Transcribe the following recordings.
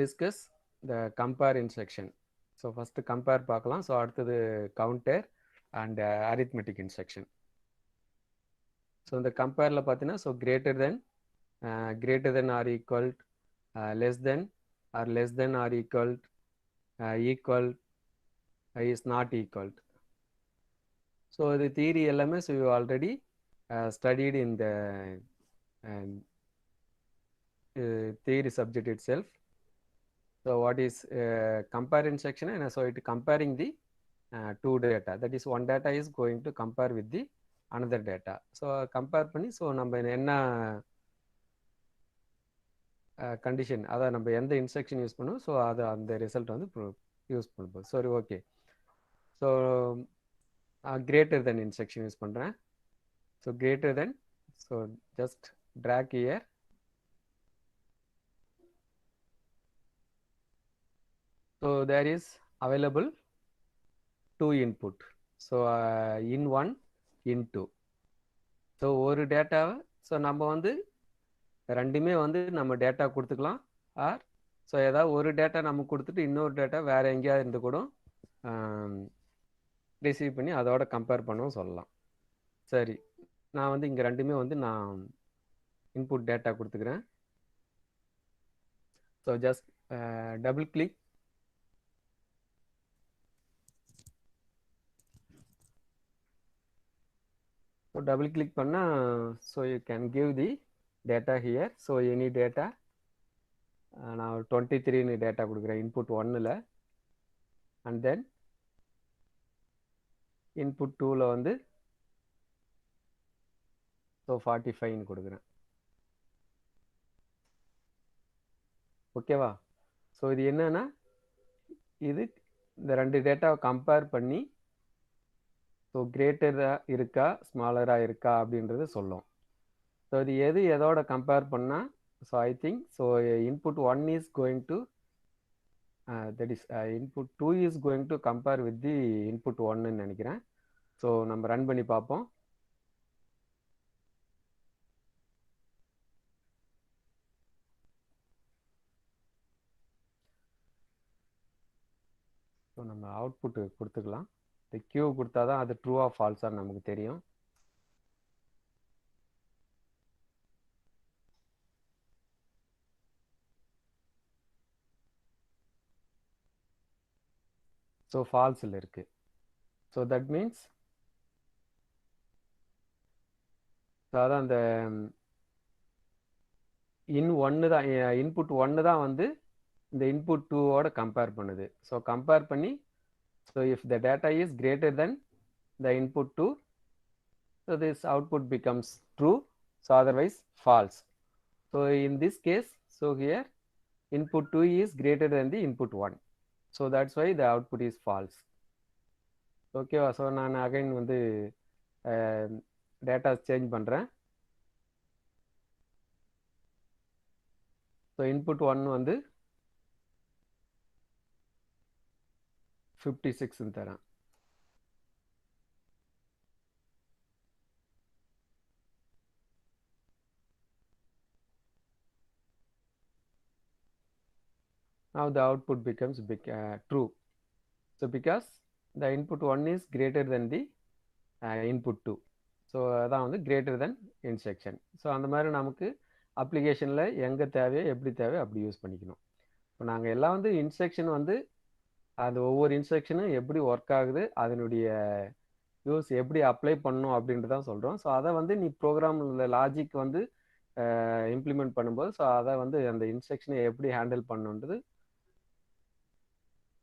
discuss the compare instruction. So first compare பார்க்கலாம். So அடுத்தது counter and arithmetic instruction. So இந்த கம்பேரில் பார்த்தீங்கன்னா so greater than or equal, less than or equal, equal, is not equal. So இது theory எல்லாமே so you already studied in the theory subject itself. So what is compare instruction? And so it comparing the two data, that is one data is going to compare with the another data. So compare பண்ணி so நம்ம என்ன condition அதை நம்ம எந்த instruction use பண்ணுவோம் so அதை அந்த result வந்து யூஸ் பண்ணும்போது சரி okay. So greater than instruction use பண்ணுறேன். So greater than, so just drag here. So there is available two input. So in 1, in 2. So ஒரு டேட்டாவை ஸோ நம்ம வந்து ரெண்டுமே வந்து நம்ம டேட்டா கொடுத்துக்கலாம். ஆர் ஸோ ஏதாவது ஒரு டேட்டா நம்ம கொடுத்துட்டு இன்னொரு டேட்டா வேறு எங்கேயாவது இருந்து கூட ரிசீவ் பண்ணி அதோட கம்பேர் பண்ணவும் சொல்லலாம். சரி, நான் வந்து இங்கே ரெண்டுமே வந்து நான் இன்புட் டேட்டா கொடுத்துக்கிறேன். So just double click. So double click பண்ணால் so you can give the data here. So any data நான் 23 டேட்டா கொடுக்குறேன் இன்புட் 1ல். அண்ட் தென் இன்புட் 2ல் வந்து ஸோ 45 கொடுக்குறேன். ஓகேவா? ஸோ இது என்னன்னா இது இந்த ரெண்டு டேட்டாவை கம்பேர் பண்ணி ஸோ கிரேட்டராக இருக்கா ஸ்மாலராக இருக்கா அப்படின்றது சொல்லும். ஸோ இது எதோட கம்பேர் பண்ணால் so I think so input 1 is going to that is input 2 is going to compare with the input 1ன்னு நினைக்கிறேன். ஸோ நம்ம ரன் பண்ணி பார்ப்போம். ஸோ நம்ம அவுட்புட்டு கொடுத்துக்கலாம். இந்த கியூ கொடுத்தா தான் அது ட்ரூவா ஃபால்ஸான்னு நமக்கு தெரியும். ஸோ ஃபால்ஸில் இருக்குது. ஸோ தட் மீன்ஸ் ஸோ அதான் அந்த இன்புட் 1 தான் வந்து இந்த இன்புட் 2ஓட கம்பேர் பண்ணுது. ஸோ கம்பேர் பண்ணி so if the data is greater than the input 2, so this output becomes true, so otherwise false. So in this case so here input 2 is greater than the input 1. So that's why the output is false. Okay, so நான் again வந்து data change பண்ணுறேன். So input 1 வந்து 56 தரேன். Now the output becomes true. So because the input 1 is greater than the input 2. So அதான் வந்து greater than instruction. So அந்த மாதிரி நமக்கு அப்ளிகேஷனில் எங்கே தேவையோ எப்படி தேவையோ அப்படி யூஸ் பண்ணிக்கணும். இப்போ நாங்கள் எல்லாம் வந்து இன்ஸ்ட்ரக்ஷன் வந்து அது ஒவ்வொரு இன்ஸ்ட்ரக்ஷனும் எப்படி ஒர்க் ஆகுது, அதனுடைய யூஸ் எப்படி அப்ளை பண்ணணும் அப்படின்ட்டு தான் சொல்கிறோம். ஸோ அதை வந்து நீ ப்ரோக்ராமில் லாஜிக் வந்து இம்ப்ளிமெண்ட் பண்ணும்போது ஸோ அதை வந்து அந்த இன்ஸ்ட்ரக்ஷனை எப்படி ஹேண்டில் பண்ணணுன்றது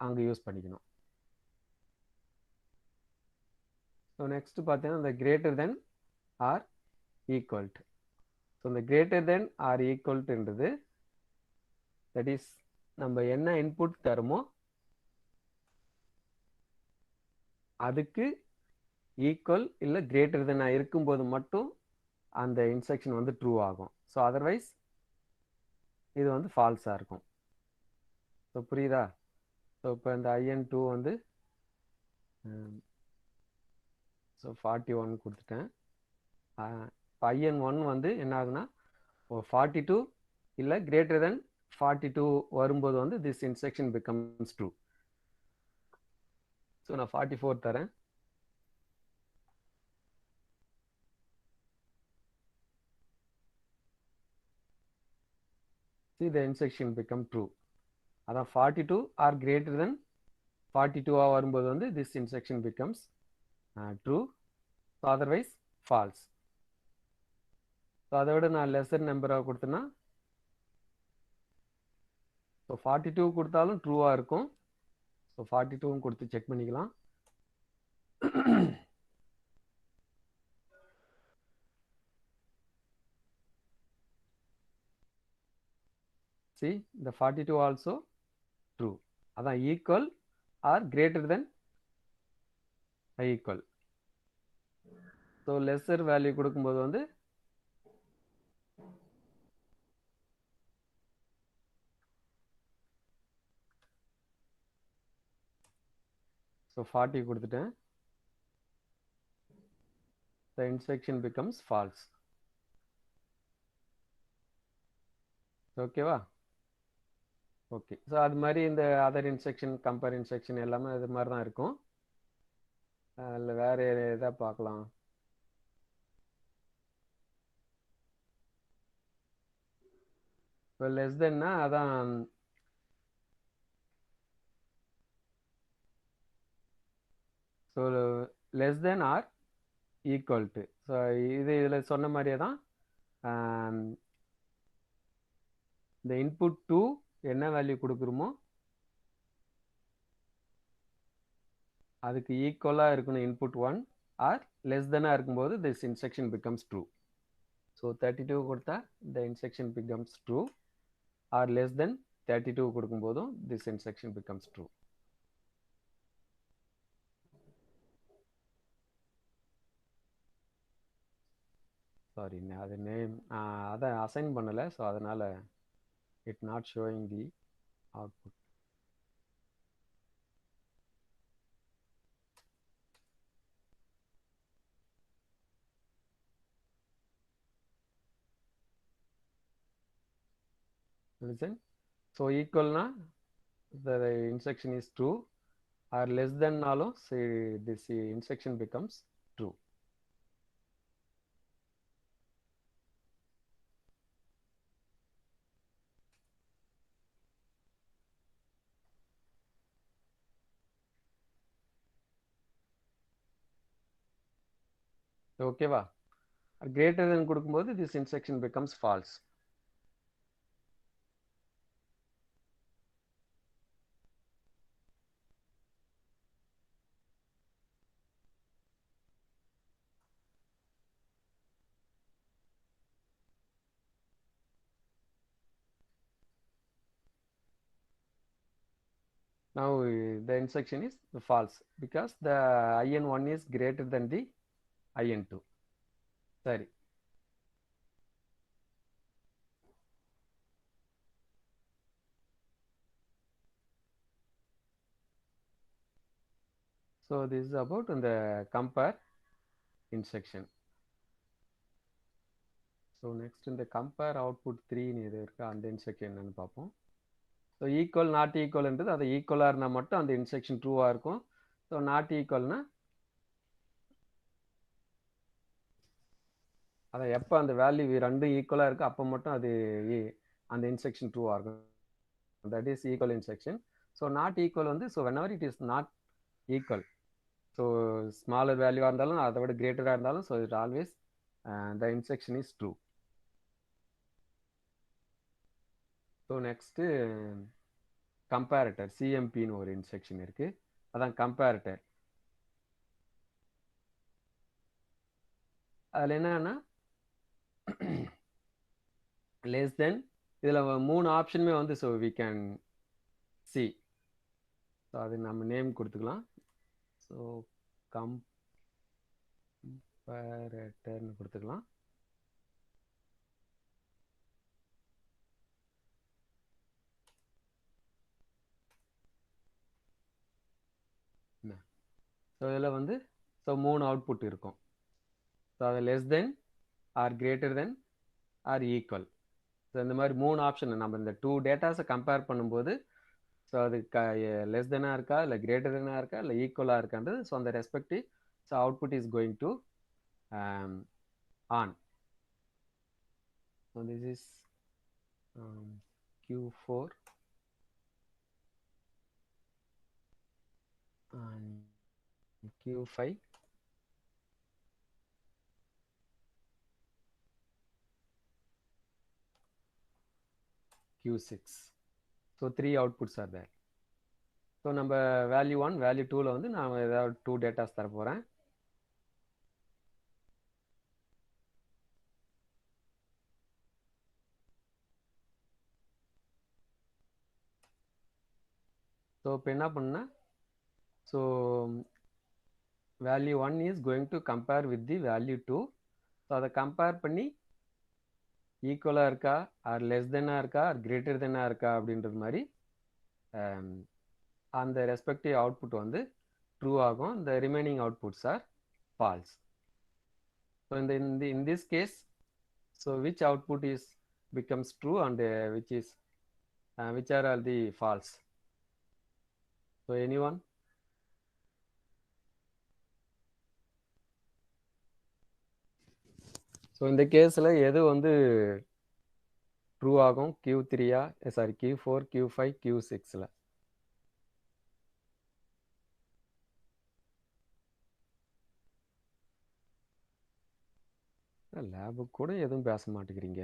அங்கே யூஸ் பண்ணிக்கணும். ஸோ நெக்ஸ்ட் பார்த்தீங்கன்னா இந்த greater than or equal. So இந்த கிரேட்டர் தென் ஆர் ஈக்குவல்ட்டுன்றது தட் இஸ் நம்ம என்ன இன்புட் தருமோ அதுக்கு ஈக்குவல் இல்லை கிரேட்டர் தென் இருக்கும்போது மட்டும் அந்த இன்ஸ்ட்ரக்ஷன் வந்து ட்ரூ ஆகும். ஸோ அதர்வைஸ் இது வந்து ஃபால்ஸாக இருக்கும். ஸோ புரியுதா? ஸோ இப்போ இந்த IN2 வந்து ஸோ 41 கொடுத்துட்டேன். இப்போ IN1 வந்து என்ன ஆகுனா 42 இல்லை கிரேட்டர் தென் 42 வரும்போது வந்து this instruction becomes true. So நான் 44 தரேன். See the instruction become true. அதான் 42 are greater than 42 வரும்போது வந்து this instruction becomes true. So otherwise false. So அதை விட நான் லெசர் நம்பராக கொடுத்தேன்னா ஸோ 42 கொடுத்தாலும் ட்ரூவாக இருக்கும். ஸோ 42 கொடுத்து செக் பண்ணிக்கலாம். See the 42 also true. அதான் equal or greater than equal. So lesser value கொடுக்கும்போது வந்து ஸோ 40 கொடுத்துட்டேன். The instruction becomes false. ஓகேவா? ஓகே. ஸோ அது மாதிரி இந்த அதர் இன்ஸ்ட்ரக்ஷன் கம்பேர் இன்ஸ்ட்ரக்ஷன் எல்லாமே அது மாதிரி தான் இருக்கும். அதில் வேறு எதாவது பார்க்கலாம். இப்போ லெஸ் தென்னா அதான் so less than or equal to. So இதில் சொன்ன மாதிரியே தான் இந்த இன்புட் 2 என்ன வேல்யூ கொடுக்குறோமோ அதுக்கு ஈக்குவலாக இருக்கணும் இன்புட் 1 ஆர் லெஸ் தென்னாக இருக்கும்போது this instruction becomes true. So 32 கொடுத்தா இந்த instruction becomes true or less than 32 கொடுக்கும்போதும் this instruction becomes true. Sorry அது நேம் அதை அசைன் பண்ணலை. ஸோ அதனால் it not showing the output. Listen. So equal na the instruction is true or less than nalo say this instruction becomes true. Okay va? Greater than கொடுக்கும்போது this instruction becomes false. Now the instruction is false because the in1 is greater than the in2. சரி. So this is about the compare instruction. So next in the compare output 3 இது இருக்கு அந்த instruction என்னன்னு பார்ப்போம். So equal not ஈக்குவல்ன்றது அது ஈக்குவலாக இருந்தால் மட்டும் அந்த இன்ஸ்ட்ரக்ஷன் ட்ரூவாக இருக்கும். ஸோ நாட் ஈக்குவல்னா அதை எப்போ அந்த வேல்யூ ரெண்டும் ஈக்குவலாக இருக்குது அப்போ மட்டும் அது அந்த இன்ஸ்ட்ரக்ஷன் ட்ரூவாக இருக்கும். That is equal instruction. So not equal வந்து so whenever it is not equal, so smaller வேல்யூவாக இருந்தாலும் அதை விட கிரேட்டராக இருந்தாலும் so it always the instruction is true. So next comparator சிஎம்பின்னு ஒரு இன்ஸ்ட்ரக்ஷன் இருக்குது. அதான் கம்பேரட்டர். அதில் என்னன்னா லெஸ் தென் இதில் 3 ஆப்ஷனுமே வந்து so we can see. So அது நம்ம நேம் கொடுத்துக்கலாம். ஸோ கம்பேரட்டர்னு கொடுத்துக்கலாம். ஸோ இதில் வந்து ஸோ 3 அவுட்புட் இருக்கும். ஸோ அது less than or greater than or equal. So இந்த மாதிரி 3 ஆப்ஷன் நம்ம இந்த 2 டேட்டாஸை கம்பேர் பண்ணும்போது ஸோ அது லெஸ் தெனாக இருக்கா இல்லை கிரேட்டர் தெனாக இருக்கா இல்லை ஈக்குவலாக இருக்கான்றது ஸோ அந்த respective so output is going to on. So this is Q4 and Q5. Q6. So 3 outputs are there. So நம்ம வேல்யூ 1 வேல்யூ 2ல வந்து நான் ஏதாவது 2 டேட்டாஸ் தர போகிறேன். ஸோ இப்போ என்ன பண்ணால் so value 1 is going to compare with the value 2. So அதை கம்பேர் பண்ணி ஈக்குவலாக இருக்கா ஆர் லெஸ் தென்னாக இருக்கா ஆர் கிரேட்டர் தென்னாக இருக்கா அப்படின்றது மாதிரி அந்த ரெஸ்பெக்டிவ் அவுட்புட் வந்து ட்ரூ ஆகும். இந்த remaining outputs or false. So in this case, so which output is becomes true and which are all the false? So anyone? So இந்த கேஸில் எது வந்து ட்ரூ ஆகும்? Q3 sorry Q4 Q5 Q6ல? லேபுக்கு கூட எதுவும் பேச மாட்டேங்கிறீங்க.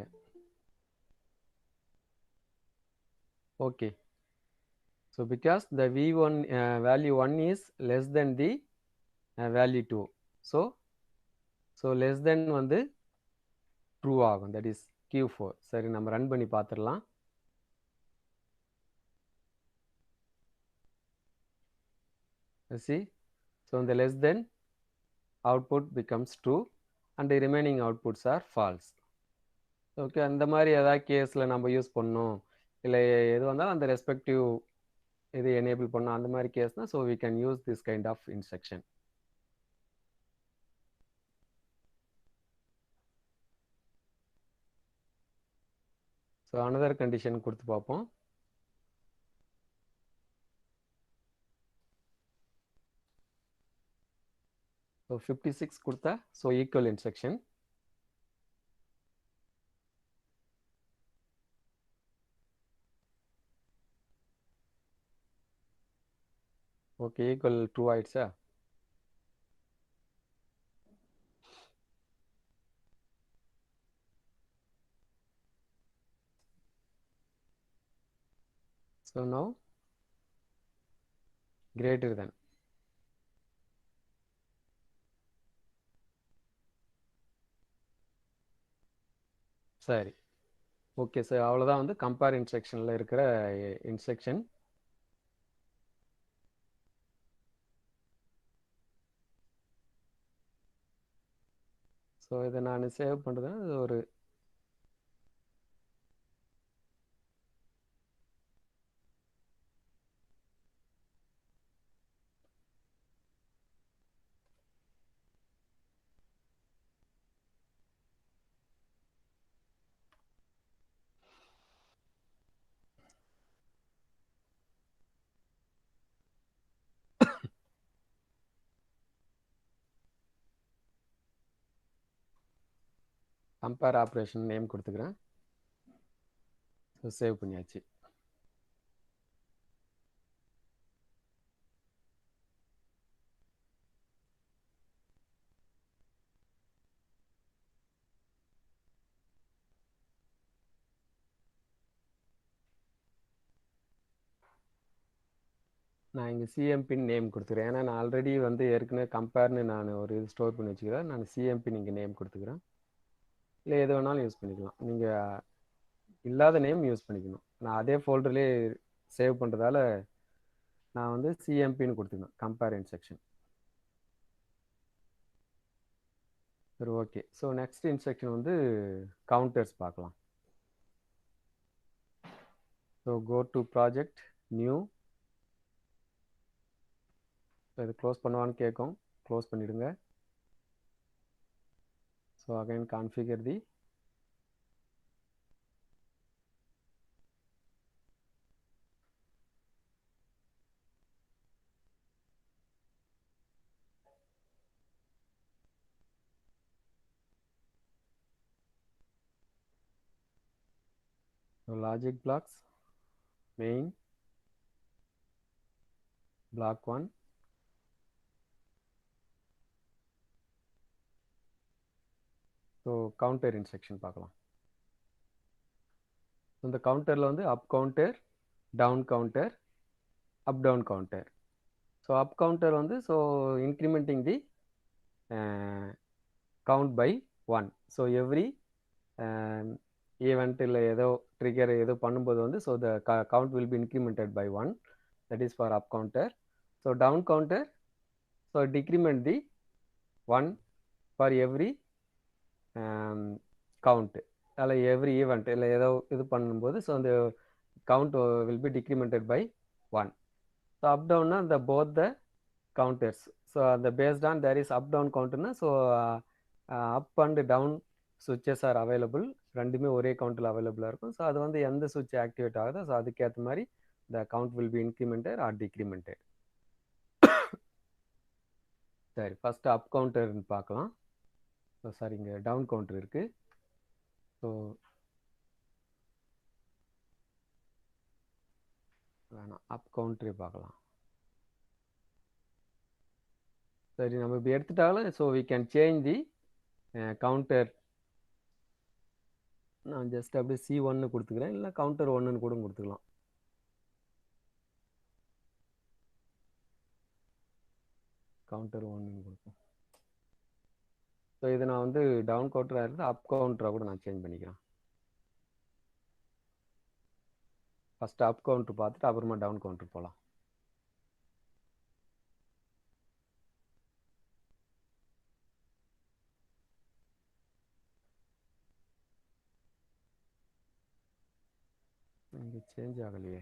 Okay. So because the V1 value 1 is less than the value 2. So less than வந்து true ஆகும். That is Q4. சரி நம்ம ரன் பண்ணி பார்த்துடலாம். See, so the less than output becomes true and the remaining outputs are false. Okay, அந்த மாதிரி ஏதாவது கேஸில் நம்ம யூஸ் பண்ணோம் இல்லை எது வந்தாலும் அந்த ரெஸ்பெக்டிவ் இது எனேபிள் பண்ணோம் அந்த மாதிரி கேஸ்னா so we can use this kind of instruction. So another condition கொடுத்து பார்ப்போம். ஸோ 56 கொடுத்தா so equal instruction. Okay, equal true ஆயிடுச்சா? So no greater than. சரி, ஓகே சார், அவ்வளோதான் வந்து கம்பேர் இன்ஸ்ட்ரக்ஷனில் இருக்கிற இன்ஸ்ட்ரக்ஷன். ஸோ இதை நான் சேவ் பண்ணுறதுன்னா இது ஒரு கம்பேர் ஆப்ரேஷன் நேம் கொடுத்துக்கிறேன். ஸோ சேவ் பண்ணியாச்சு. நான் இங்கே சிஎம்பின் நேம் கொடுத்துக்கிறேன். ஏன்னா நான் ஆல்ரெடி வந்து ஏற்கனவே கம்பேர்னு நான் ஒரு இது ஸ்டோர் பண்ணி வச்சுக்கிறேன். நான் சிஎம்பின் இங்கே நேம் கொடுத்துக்கிறேன். இல்லை எது வேணாலும் யூஸ் பண்ணிக்கலாம். நீங்கள் இல்லாத நேம் யூஸ் பண்ணிக்கணும். நான் அதே ஃபோல்டர்லேயே சேவ் பண்ணுறதால நான் வந்து சிஎம்பின்னு கொடுத்துக்கணும், கம்பேர் இன்ஸ்ட்ரக்ஷன். சரி, ஓகே. ஸோ நெக்ஸ்ட் இன்ஸ்ட்ரக்ஷன் வந்து கவுண்டர்ஸ் பார்க்கலாம். So go to project new. இது க்ளோஸ் பண்ணுவான்னு கேட்கும், க்ளோஸ் பண்ணிடுங்க. So again configure the So logic blocks, main, block 1, so counter instruction பார்க்கலாம். இந்த கவுண்டரில் வந்து up counter, down counter, up down counter. So up counter வந்து so incrementing the count by 1. So every event இல்லை ஏதோ trigger ஏதோ பண்ணும்போது வந்து so the count will be incremented by 1. That is for up counter. So down counter so decrement the 1 for every count. அதில் every event இல்லை ஏதோ இது பண்ணும்போது ஸோ அந்த count will be decremented by 1. So up டவுன்னா இந்த both the counters. So அந்த based on there is up down கவுண்ட்னா ஸோ அப் அண்ட் டவுன் சுவிட்சஸ் ஆர் அவைலபிள். ரெண்டுமே ஒரே கவுண்டில் அவைலபிளாக இருக்கும். ஸோ அது வந்து எந்த சுவிட்ச் ஆக்டிவேட் ஆகுதோ ஸோ அதுக்கேற்ற மாதிரி the count will be incremented or decremented. சரி, ஃபஸ்ட்டு அப் கவுண்டர்னு பார்க்கலாம். ஸோ சாரி, இங்கே டவுன் கவுண்டர் இருக்குது. ஸோ வேணாம், அப் கவுண்டரே பார்க்கலாம். சரி, நம்ம இப்படி எடுத்துட்டாலும் so we can change the counter. நான் ஜஸ்ட் அப்படியே C1 கொடுத்துக்கிறேன், இல்லை கவுண்டர் 1 கூட கொடுத்துக்கலாம். கவுண்டர் 1 கொடுப்போம். ஸோ இதை நான் வந்து டவுன் கவுண்டராக இருந்து அப் கவுண்டராக கூட நான் சேஞ்ச் பண்ணிக்கிறேன். ஃபஸ்ட்டு அப் கவுண்டர் பார்த்துட்டு அப்புறமா டவுன் கவுண்டர் போகலாம். இங்கே சேஞ்ச் ஆகலையே,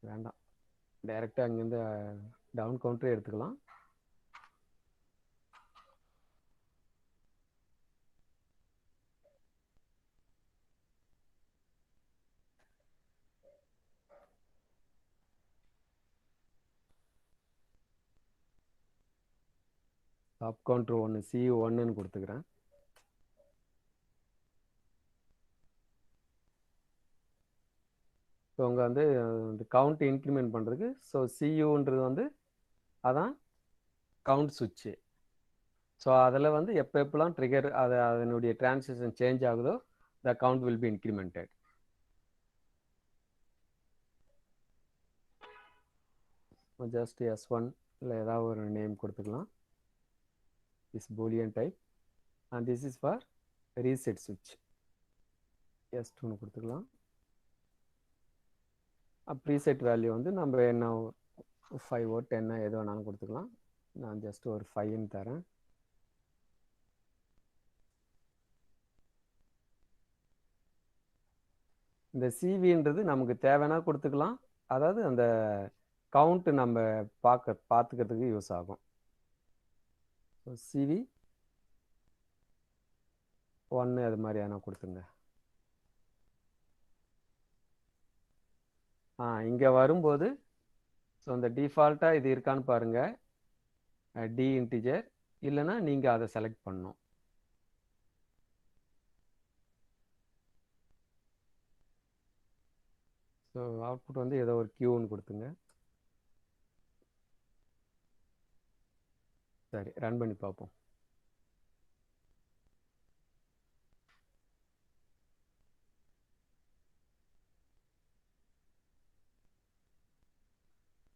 வேண்டாம், டைரெக்டாக அங்கேருந்து டவுன் கவுண்டரே எடுத்துக்கலாம். அப் கவுண்டர் 1 C1 கொடுத்துக்கிறேன். ஸோ அங்கே வந்து இந்த கவுண்ட் இன்க்ரிமெண்ட் பண்ணுறதுக்கு ஸோ CUன்றது வந்து அதான் கவுண்ட் சுவிட்சு. ஸோ அதில் வந்து எப்பெல்லாம் ட்ரிகர் அதனுடைய டிரான்சிஷன் சேஞ்ச் ஆகுதோ த count will be incremented. Just S1 இல்லை ஏதாவது ஒரு நேம் கொடுத்துக்கலாம். Is Boolean type and this is for reset சுவிட்ச். S2 கொடுத்துக்கலாம். ப்ரீசெட் வேல்யூ வந்து நம்ம என்ன 5 10 எது வேணாலும் கொடுத்துக்கலாம். நான் ஜஸ்ட் ஒரு 5 தரேன். இந்த சிவின்றது நமக்கு தேவைன்னா கொடுத்துக்கலாம், அதாவது அந்த கவுண்ட் நம்ம பார்த்துக்கிறதுக்கு யூஸ் ஆகும். CV 1 அது மாதிரி எதனா கொடுத்துங்க. இங்கே வரும்போது ஸோ இந்த டிஃபால்ட்டாக இது இருக்கான்னு பாருங்கள், டி இன்டிஜர், இல்லைன்னா நீங்கள் அதை செலக்ட் பண்ணணும். ஸோ அவுட்புட் வந்து ஏதோ ஒரு Qன்னு கொடுத்துங்க. சரி, ரன் பண்ணி பார்ப்போம்.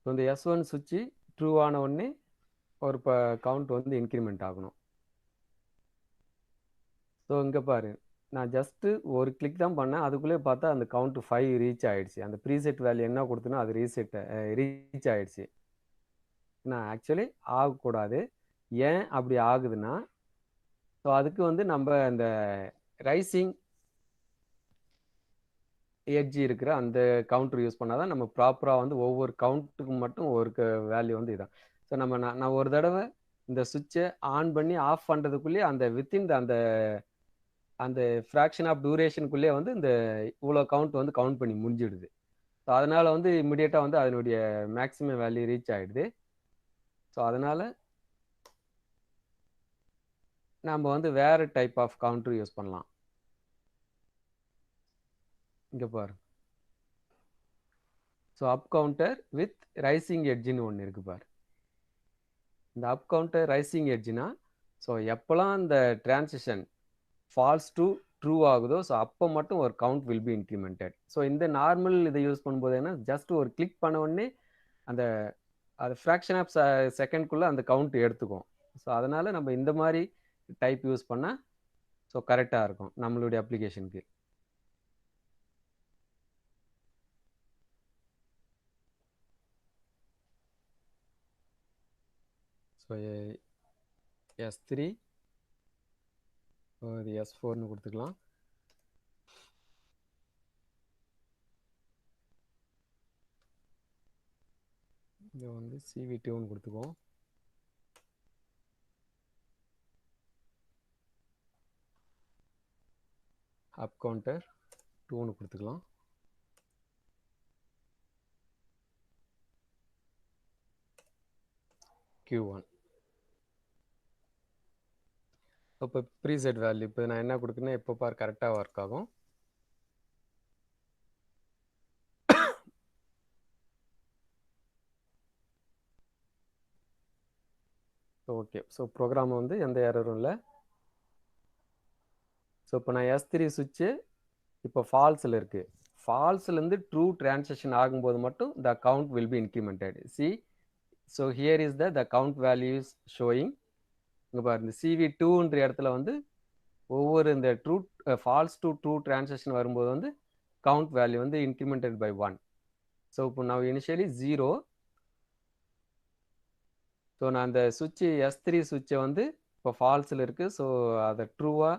ஸோ இந்த S1 சுவிட்சு ட்ரூ ஆன உடனே ஒரு கவுண்ட் வந்து இன்க்ரிமெண்ட் ஆகணும். ஸோ இங்கே பாரு, நான் ஜஸ்ட்டு ஒரு கிளிக் தான் பண்ணேன், அதுக்குள்ளே பார்த்தா அந்த கவுண்ட் 5 ரீச் ஆகிடுச்சு. அந்த ப்ரீசெட் வேல்யூ என்ன கொடுத்தனோ அது ரீச் ஆகிடுச்சு. நான் ஆக்சுவலி ஆகக்கூடாது. ஏன் அப்படி ஆகுதுன்னா ஸோ அதுக்கு வந்து நம்ம அந்த ரைசிங் எட்ஜ் இருக்கிற அந்த கவுண்டர் யூஸ் பண்ணால் தான் நம்ம ப்ராப்பராக வந்து ஒவ்வொரு கவுண்ட்டுக்கு மட்டும் ஒரு வேல்யூ வந்து இதான். ஸோ நான் ஒரு தடவை இந்த சுவிட்சை ஆன் பண்ணி ஆஃப் பண்ணுறதுக்குள்ளேயே அந்த வித்தின் அந்த ஃப்ராக்ஷன் ஆஃப் டியூரேஷனுக்குள்ளே வந்து இந்த இவ்வளோ கவுண்ட் வந்து கவுண்ட் பண்ணி முடிஞ்சிடுது. ஸோ அதனால் வந்து இம்மிடியேட்டாக வந்து அதனுடைய மேக்ஸிமம் வேல்யூ ரீச் ஆகிடுது. ஸோ அதனால் நம்ம வந்து வேறு டைப் ஆஃப் கவுண்டர் யூஸ் பண்ணலாம். இங்கே பாரு. So up counter with rising எட்ஜின்னு ஒன்று இருக்கு பாரு. இந்த அப் கவுண்டர் ரைசிங் எட்ஜ்னா ஸோ எப்போல்லாம் இந்த டிரான்சிஷன் ஃபால்ஸ் டு ட்ரூ ஆகுதோ ஸோ அப்போ மட்டும் ஒரு count will be incremented. So இந்த நார்மல் இதை யூஸ் பண்ணும்போது என்ன ஜஸ்ட் ஒரு கிளிக் பண்ண உடனே அந்த அது ஃப்ராக்ஷன் ஆஃப் செகண்ட்குள்ளே அந்த கவுண்ட் எடுத்துக்கும். ஸோ அதனால் நம்ம இந்த மாதிரி டைப் யூஸ் பண்ணால் ஸோ கரெக்டாக இருக்கும் நம்மளுடைய அப்ளிகேஷனுக்கு. ஸோ S3 இது S4ன்னு கொடுத்துக்கலாம். இதை வந்து CV2ன்னு கொடுத்துக்குவோம். அப் கவுண்டர் 2ன்னு கொடுத்துக்கலாம். Q1. இப்போ ப்ரீசெட் வேல்யூ இப்போ நான் என்ன கொடுக்குறேன்னா எப்போ பார் கரெக்டாக ஒர்க் ஆகும். ஓகே. ஸோ ப்ரோக்ராம் வந்து எந்த எரரும் இல்லை. ஸோ இப்போ நான் S3 சுவிட்சு இப்போ ஃபால்ஸில் இருக்குது. ஃபால்ஸ்லேருந்து ட்ரூ டிரான்சாக்ஷன் ஆகும்போது மட்டும் the count will be incremented. C so here is the count values showing. இங்கே பாரு இந்த CV2ன்ற இடத்துல வந்து ஒவ்வொரு இந்த true falls to true transaction வரும்போது வந்து கவுண்ட் வேல்யூ வந்து இன்க்ரிமெண்டட் பை 1. ஸோ இப்போ நான் இனிஷியலி 0. ஸோ நான் அந்த சுவிட்சு S3 சுவிட்சை வந்து இப்போ ஃபால்ஸில் இருக்குது. ஸோ அதை ட்ரூவாக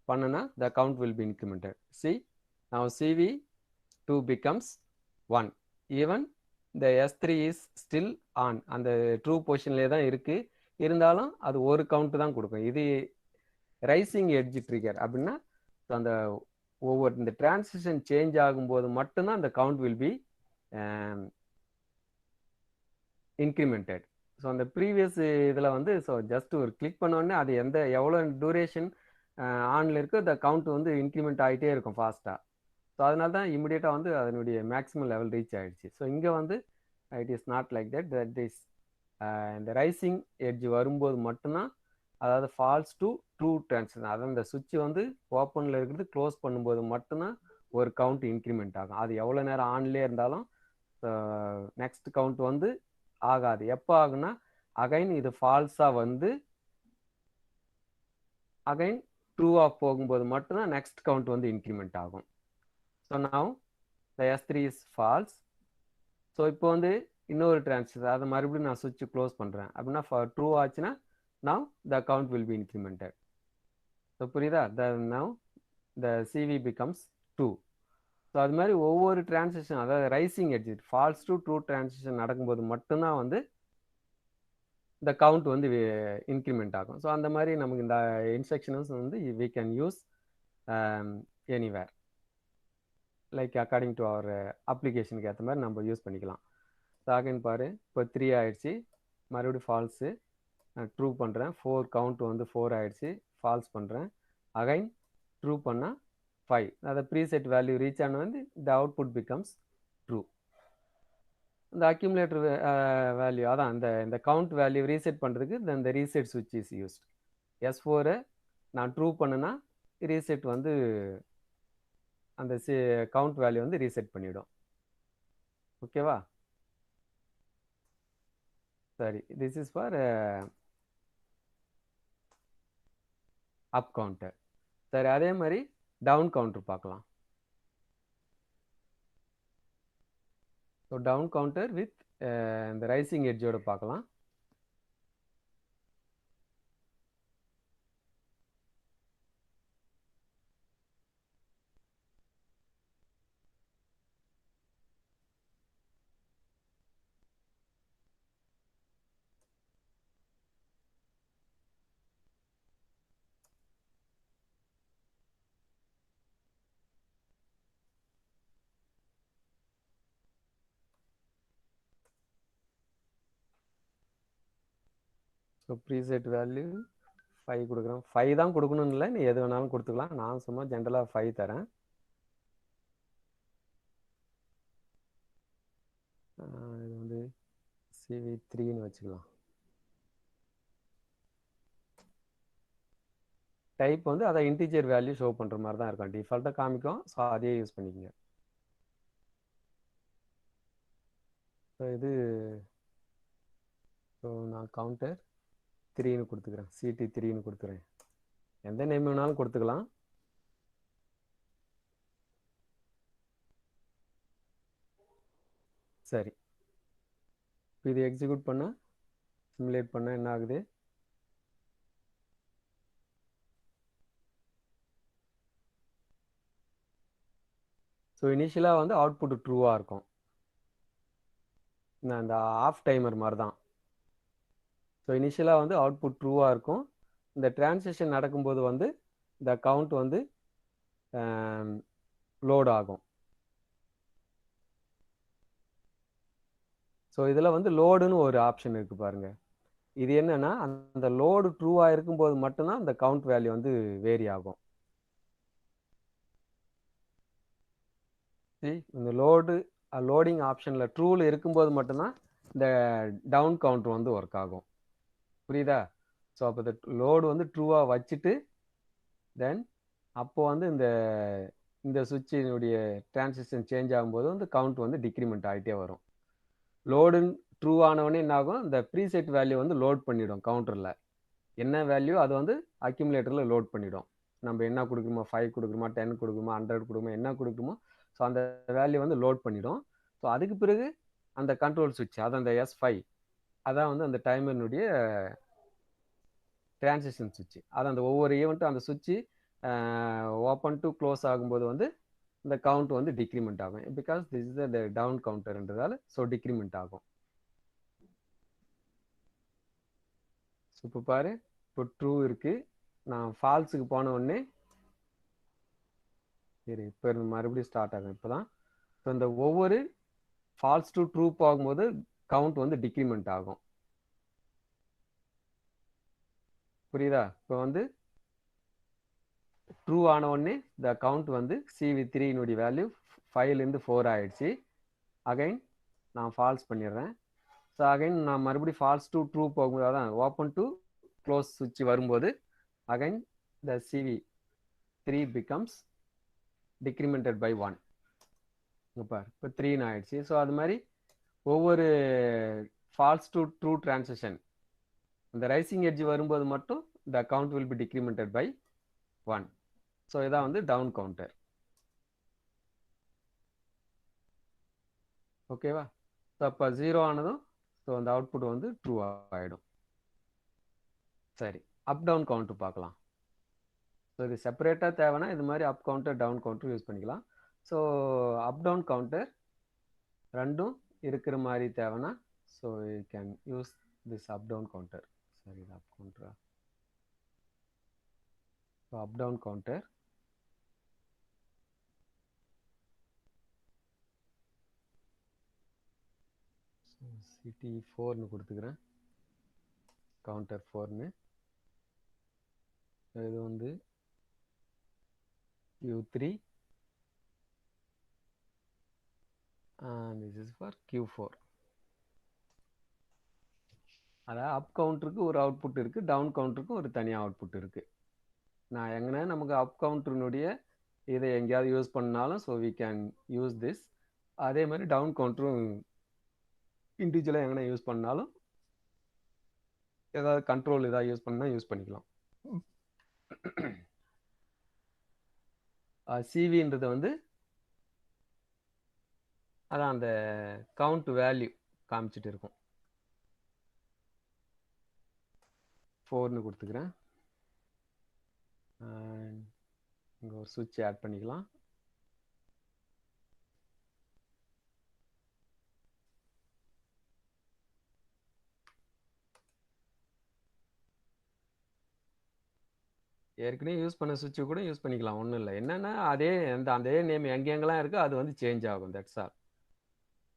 பண்ணுனா த count will be incremented. C now CV2 becomes 1. Even இந்த S3 இஸ் ஸ்டில் ஆன். அந்த ட்ரூ பொசிஷன்லேயே தான் இருக்குது. இருந்தாலும் அது ஒரு கவுண்ட் தான் கொடுக்கும். இது ரைசிங் எட்ஜ் ட்ரிகர் அப்படின்னா அந்த ஒவ்வொரு இந்த டிரான்சிஷன் சேஞ்ச் ஆகும்போது மட்டும்தான் அந்த count will be incremented. So அந்த ப்ரீவியஸ் இதில் வந்து ஸோ ஜஸ்ட் ஒரு கிளிக் பண்ணோடனே அது எவ்வளோ டியூரேஷன் ஆனில் இருக்கோ அந்த கவுண்ட் வந்து இன்க்ரிமெண்ட் ஆகிட்டே இருக்கும் ஃபாஸ்ட்டாக. ஸோ அதனால தான் இமிடியேட்டாக வந்து அதனுடைய மேக்ஸிமம் லெவல் ரீச் ஆகிடுச்சு. ஸோ இங்கே வந்து it is not like that is இந்த ரைசிங் எட்ஜ் வரும்போது மட்டும்தான் அதாவது ஃபால்ஸ் டு ட்ரூ டிரான்சாக்ஷன் அதாவது இந்த சுவிட்ச் வந்து ஓப்பனில் இருக்கிறது க்ளோஸ் பண்ணும்போது மட்டும்தான் ஒரு கவுண்ட் இன்க்ரிமெண்ட் ஆகும். அது எவ்வளோ நேரம் ஆன்லேயே இருந்தாலும் நெக்ஸ்ட் கவுண்ட் வந்து ஆகாது. எப்போ ஆகுனா அகைன் இது ஃபால்ஸாக வந்து அகைன் ட்ரூவாக போகும்போது மட்டும்தான் நெக்ஸ்ட் கவுண்ட் வந்து இன்க்ரிமெண்ட் ஆகும். So now the S3 is false. So இப்போ வந்து இன்னொரு டிரான்சாக்ஷன் அதை மறுபடியும் நான் சுவிட்ச் க்ளோஸ் பண்ணுறேன் அப்படின்னா ட்ரூ ஆச்சுன்னா now the count will be incremented. So புரியுதா? now the CV becomes 2. So அது மாதிரி ஒவ்வொரு டிரான்சாக்ஷன் அதாவது rising edge false to true transaction நடக்கும்போது மட்டும்தான் வந்து இந்த கவுண்ட் வந்து இன்க்ரிமெண்ட் ஆகும். ஸோ அந்த மாதிரி நமக்கு இந்த இன்ஸ்ட்ரக்ஷன்ஸ் வந்து we can use anywhere like according to அவர் அப்ளிகேஷனுக்கு ஏற்ற மாதிரி நம்ம யூஸ் பண்ணிக்கலாம். ஸோ அகைன் பாரு இப்போ 3 ஆயிடுச்சு, மறுபடியும் ஃபால்ஸு ட்ரூ பண்ணுறேன். 4 கவுண்ட் வந்து 4 ஆயிடுச்சு, ஃபால்ஸ் பண்ணுறேன். அகைன் ட்ரூ பண்ணால் 5. அதை ப்ரீசெட் வேல்யூ ரீச் ஆன வந்து த அவுட்புட் பிகம்ஸ் ட்ரூ. இந்த அக்யூமுலேட்டர் வேல்யூ அதான் இந்த கவுண்ட் வேல்யூ ரீசெட் பண்ணுறதுக்கு இந்த ரீசெட் சுவிட்ச் இஸ் யூஸ்ட். S4 நான் ட்ரூ பண்ணுனா ரீசெட் வந்து அந்த கவுண்ட் வேல்யூ வந்து ரீசெட் பண்ணிவிடும். ஓகேவா? சரி, this is for up counter. சரி, அதே மாதிரி டவுன் கவுண்டர் பார்க்கலாம். ஸோ டவுன் கவுண்டர் வித் இந்த ரைசிங் எட்ஜோட பார்க்கலாம். ஸோ ப்ரீசெட் வேல்யூ 5 கொடுக்குறேன். 5 தான் கொடுக்கணும்னு இல்லை, நீ எது வேணாலும் கொடுத்துக்கலாம். நான் சும்மா ஜென்ரலாக 5 தரேன். இது வந்து CV3ன்னு வச்சுக்கலாம். டைப் வந்து அதை இன்டிஜர் வேல்யூ ஷோ பண்ணுற மாதிரி தான் இருக்கும், டிஃபால்ட்டாக காமிக்கும். ஸோ அதையே யூஸ் பண்ணிக்கங்க. ஸோ இது ஸோ நான் கவுண்டர் 3ன்னு கொடுத்துக்கிறேன், CT3ன்னு கொடுத்துக்கிறேன். எந்த நேம் வேணாலும் கொடுத்துக்கலாம். சரி, இப்போ இது எக்ஸிக்யூட் பண்ண சிமுலேட் பண்ண என்ன ஆகுது? ஸோ இனிஷியலாக வந்து அவுட்புட் ட்ரூவாக இருக்கும். நான் இந்த ஆஃப் டைமர் மாதிரி தான். ஸோ இனிஷியலாக வந்து அவுட்புட் ட்ரூவாக இருக்கும். இந்த டிரான்சிஷன் நடக்கும்போது வந்து இந்த கவுண்ட் வந்து லோட் ஆகும். ஸோ இதில் வந்து லோடுன்னு ஒரு ஆப்ஷன் இருக்குது பாருங்க. இது என்னன்னா, அந்த லோடு ட்ரூவாக இருக்கும்போது மட்டும்தான் இந்த கவுண்ட் வேல்யூ வந்து வேரி ஆகும். இந்த லோடிங் ஆப்ஷனில் ட்ரூவில் இருக்கும்போது மட்டும்தான் இந்த டவுன் கவுண்டர் வந்து ஒர்க் ஆகும். புரியுதா? ஸோ அப்போ இந்த லோடு வந்து ட்ரூவாக வச்சுட்டு தென் அப்போ வந்து இந்த சுவிட்சினுடைய டிரான்சிஷன் சேஞ்ச் ஆகும்போது வந்து கவுண்ட் வந்து டிக்ரிமெண்ட் ஆகிட்டே வரும். லோடு ட்ரூ ஆனவொடனே என்ன ஆகும்? இந்த ப்ரீசெட் வேல்யூ வந்து லோட் பண்ணிடும். கவுண்டரில் என்ன வேல்யூ அது வந்து அக்யூமுலேட்டரில் லோட் பண்ணிடும். நம்ம என்ன கொடுக்குறோமோ, 5 கொடுக்குறோமா, 10 கொடுக்குறோமா, 100 கொடுக்குறோமா, என்ன கொடுக்குறோமோ, ஸோ அந்த வேல்யூ வந்து லோட் பண்ணிடும். ஸோ அதுக்கு பிறகு அந்த கண்ட்ரோல் சுவிட்ச், அது அந்த S5, அதான் வந்து அந்த டைமரினுடைய டிரான்சிஷன் சுவிட்ச். அது அந்த ஒவ்வொரு ஈவெண்ட்டும் அந்த சுவிட்சு ஓப்பன் டு க்ளோஸ் ஆகும்போது வந்து இந்த கவுண்ட் வந்து டிக்ரிமெண்ட் ஆகும். Because this is the down கவுண்டர்ன்றதால ஸோ டிக்ரிமெண்ட் ஆகும். ஸோ இப்போ பாரு, இப்போ ட்ரூ இருக்கு. நான் ஃபால்ஸுக்கு போன உடனே சரி, இப்போ மறுபடியும் ஸ்டார்ட் ஆகும். இப்போதான் ஸோ இந்த ஒவ்வொரு ஃபால்ஸ் டு ட்ரூ போகும்போது கவுண்ட் வந்து டிக்ரிமெண்ட் ஆகும். புரியுதா? இப்போ வந்து ட்ரூ ஆன உடனே இந்த கவுண்ட் வந்து CV3னுடைய வேல்யூ 5லேருந்து 4 ஆயிடுச்சு. அகைன் நான் ஃபால்ஸ் பண்ணிடுறேன். ஸோ அகைன் நான் மறுபடியும் ஃபால்ஸ் டு ட்ரூ போகும்போது, அதான் ஓப்பன் டு க்ளோஸ் சுவிட்ச் வரும்போது again the CV3 becomes decremented by 1. இப்போ 3ன்னு ஆயிடுச்சு. ஸோ அது மாதிரி ஒவ்வொரு ஃபால்ஸ் டு ட்ரூ டிரான்சிஷன் இந்த ரைசிங் எட்ஜ் வரும்போது மட்டும் the count will be decremented by 1. So இதான் வந்து டவுன் கவுண்டர். ஓகேவா? ஸோ அப்போ 0 ஆனதும் ஸோ அந்த அவுட்புட் வந்து ட்ரூ ஆகிடும். சரி, அப் டவுன் கவுண்டர் பார்க்கலாம். ஸோ இது செப்பரேட்டாக தேவைன்னா இது மாதிரி up counter down counter use பண்ணிக்கலாம். ஸோ அப் டவுன் கவுண்டர் ரெண்டும் இருக்கிற மாதிரி தேவைன்னா so you can use this up down counter. சரி, இது அப் கவுண்டரா? ஸோ அப் டவுன் கவுண்டர் CT4ன்னு கொடுத்துக்கிறேன், கவுண்டர் 4ன்னு. இது வந்து Q3 and this is for Q4. அதாவது அப் கவுண்டருக்கு ஒரு அவுட்புட் இருக்கு, டவுன் கவுண்டருக்கு ஒரு தனியாக அவுட்புட் இருக்கு. நான் எங்கன்னா நமக்கு அப் கவுண்டர்னுடைய இதை எங்கேயாவது யூஸ் பண்ணாலும் so we can use this. அதே மாதிரி டவுன் கவுண்டரும் இண்டிவிஜுவலாக எங்கன்னா யூஸ் பண்ணாலும் ஏதாவது கண்ட்ரோல் ஏதாவது யூஸ் பண்ணால் யூஸ் பண்ணிக்கலாம். சிவின்றது வந்து அதான் அந்த கவுண்ட் வேல்யூ காமிச்சிட்டு இருக்கும். 4ன்னு கொடுத்துக்கிறேன். இங்கே ஒரு சுவிட்ச் ஆட் பண்ணிக்கலாம். ஏற்கனவே யூஸ் பண்ண சுவிட்சு கூட யூஸ் பண்ணிக்கலாம், ஒன்றும் இல்லை. என்னன்னா அதே நேம் எங்கெங்கெல்லாம் இருக்கோ அது வந்து சேஞ்ச் ஆகும், தட்ஸ் ஆல்.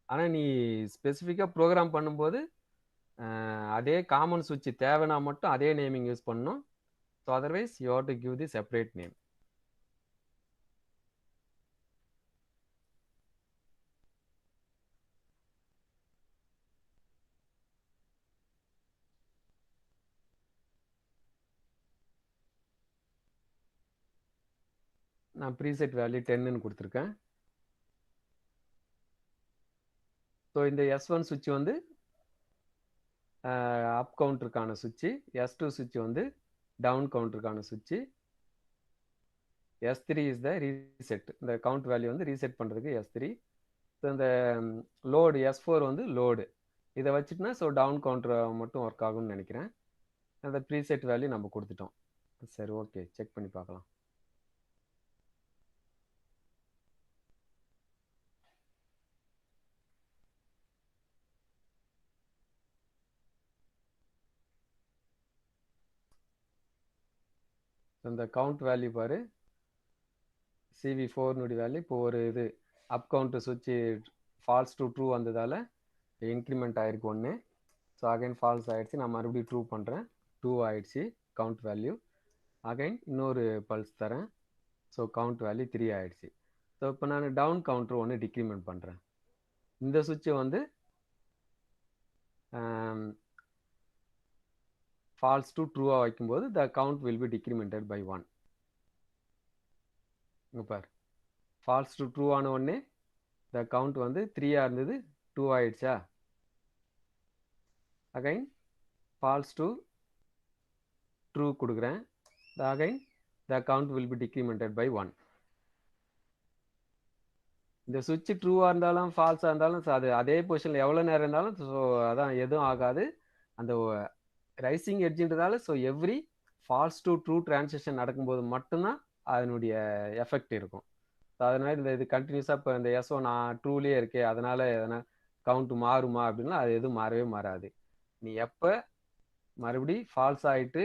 ஆனால் நீ ஸ்பெசிஃபிக்காக ப்ரோக்ராம் பண்ணும்போது அதே காமன் சுவிட்ச் தேவைன்னா மட்டும் அதே நேமிங் யூஸ் பண்ணணும். So otherwise you have to give the separate name. நான் ப்ரீசெட் வேல்யூ 10ன்னு கொடுத்துருக்கேன். ஸோ இந்த S1 சுவிட்ச் வந்து அப் கவுண்டருக்கான சுவிட்சு, S2 சுவிட்ச் வந்து டவுன் கவுண்டருக்கான சுவிட்சு, S3 இஸ் த ரீசெட். இந்த கவுண்ட் வேல்யூ வந்து ரீசெட் பண்ணுறதுக்கு S3. ஸோ இந்த லோடு S4 வந்து லோடு. இதை வச்சுட்டுனா ஸோ டவுன் கவுண்டர் மட்டும் ஒர்க் ஆகும்னு நினைக்கிறேன். அந்த ப்ரீசெட் வேல்யூ நம்ம கொடுத்துட்டோம். சரி, ஓகே, செக் பண்ணி பார்க்கலாம். இந்த கவுண்ட் வேல்யூ பாரு, CV4 வேல்யூ இப்போ ஒரு இது அப் கவுண்டர் சுவிட்ச் ஃபால்ஸ் டு ட்ரூ வந்ததால் இன்க்ரிமெண்ட் ஆயிருக்கு 1. ஸோ அகைன் ஃபால்ஸ் ஆகிடுச்சு. நான் மறுபடியும் ட்ரூ பண்ணுறேன். 2 ஆகிடுச்சு கவுண்ட் வேல்யூ. அகைன் இன்னொரு பல்ஸ் தரேன். ஸோ கவுண்ட் வேல்யூ 3 ஆகிடுச்சு. ஸோ இப்போ நான் டவுன் கவுண்டர் 1 டிக்ரிமெண்ட் பண்ணுறேன். இந்த சுவிட்சை வந்து ஃபால்ஸ் டு ட்ரூவாக வைக்கும்போது the count will be decremented by 1. இங்கே பார், ஃபால்ஸ் டு ட்ரூ ஆன உடனே த கவுண்ட் வந்து 3 இருந்தது 2 ஆயிடுச்சா. அகைன் ஃபால்ஸ் டு ட்ரூ கொடுக்குறேன். Again the count will be decremented by 1. இந்த சுவிட்ச் ட்ரூவாக இருந்தாலும் ஃபால்ஸாக இருந்தாலும் அது அதே பொசிஷனில் எவ்வளோ நேரம் இருந்தாலும் ஸோ அதான் எதுவும் ஆகாது. அந்த ரைசிங் எட்ஜுன்றதால so every false to true transition நடக்கும்போது மட்டும்தான் அதனுடைய எஃபெக்ட் இருக்கும். ஸோ அதனால் இது கண்டினியூஸாக இப்போ இந்த S1 ட்ரூலேயே இருக்கே, அதனால் எதனா கவுண்ட் மாறுமா அப்படின்னா அது எதுவும் மாறவே மாறாது. நீ எப்போ மறுபடி ஃபால்ஸ் ஆகிட்டு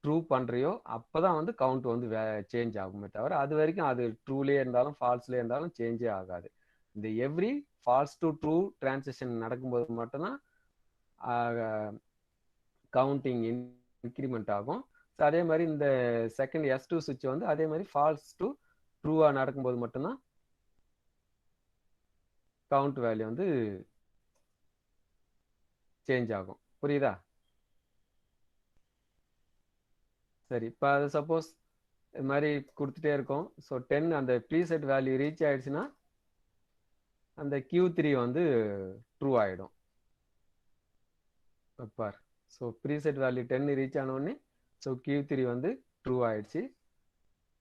ட்ரூ பண்ணுறியோ அப்போ தான் வந்து கவுண்ட் வந்து சேஞ்ச் ஆகுமே தவிர அது வரைக்கும் அது ட்ரூலேயே இருந்தாலும் ஃபால்ஸ்லேயே இருந்தாலும் சேஞ்சே ஆகாது. இந்த every false to true transition நடக்கும்போது மட்டும்தான் கவுண்டிங் இன்க்ரிமெண்ட் ஆகும். ஸோ அதே மாதிரி இந்த செகண்ட் S2 சுவிட்ச் வந்து அதே மாதிரி ஃபால்ஸ் டு ட்ரூவாக நடக்கும்போது மட்டும்தான் கவுண்ட் வேல்யூ வந்து சேஞ்ச் ஆகும். புரியுதா? சரி, இப்போ அது சப்போஸ் இது மாதிரி கொடுத்துட்டே இருக்கோம். ஸோ 10 அந்த ப்ரீசெட் வேல்யூ ரீச் ஆயிடுச்சுன்னா அந்த Q3 வந்து ட்ரூ ஆகிடும். பார், ஸோ ப்ரீசெட் வேல்யூ 10 ரீச் ஆனோடனே ஸோ Q3 வந்து ட்ரூ ஆயிடுச்சு.